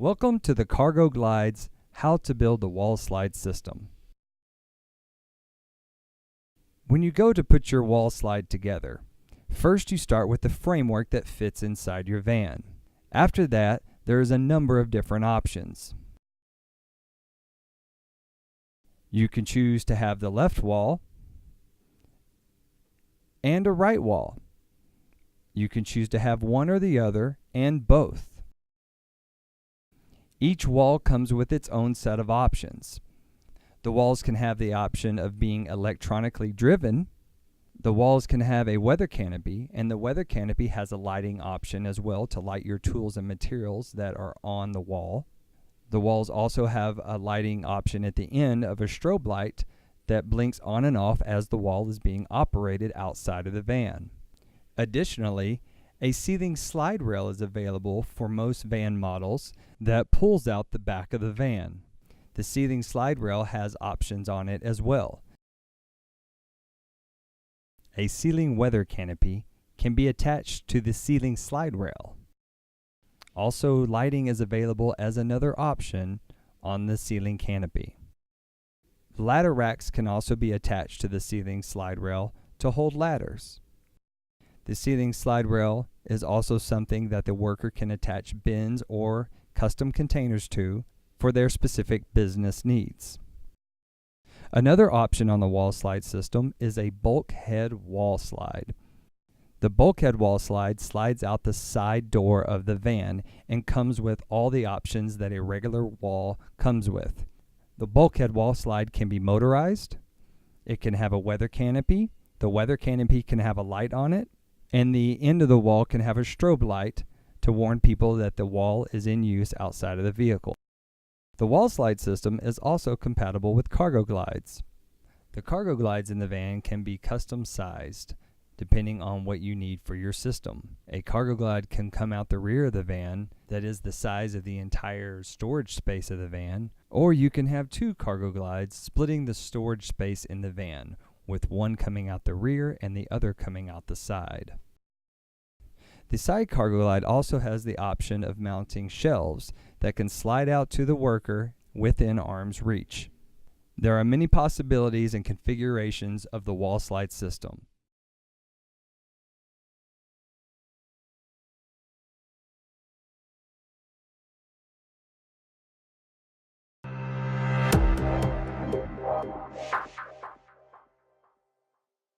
Welcome to the CargoGlide's How to Build the WallSlide system. When you go to put your WallSlide together, first you start with the framework that fits inside your van. After that, there is a number of different options. You can choose to have the left wall and a right wall. You can choose to have one or the other and both. Each wall comes with its own set of options. The walls can have the option of being electronically driven. The walls can have a weather canopy, and the weather canopy has a lighting option as well to light your tools and materials that are on the wall. The walls also have a lighting option at the end of a strobe light that blinks on and off as the wall is being operated outside of the van. Additionally, a ceiling slide rail is available for most van models that pulls out the back of the van. The ceiling slide rail has options on it as well. A ceiling weather canopy can be attached to the ceiling slide rail. Also, lighting is available as another option on the ceiling canopy. Ladder racks can also be attached to the ceiling slide rail to hold ladders. The ceiling slide rail is also something that the worker can attach bins or custom containers to for their specific business needs. Another option on the WallSlide system is a Bulkhead WallSlide. The Bulkhead WallSlide slides out the side door of the van and comes with all the options that a regular wall comes with. The Bulkhead WallSlide can be motorized. It can have a weather canopy. The weather canopy can have a light on it, and the end of the wall can have a strobe light to warn people that the wall is in use outside of the vehicle. The WallSlide system is also compatible with CargoGlides. The CargoGlides in the van can be custom sized depending on what you need for your system. A CargoGlide can come out the rear of the van that is the size of the entire storage space of the van, or you can have two CargoGlides splitting the storage space in the van, with one coming out the rear and the other coming out the side. The side CargoGlide also has the option of mounting shelves that can slide out to the worker within arm's reach. There are many possibilities and configurations of the WallSlide system.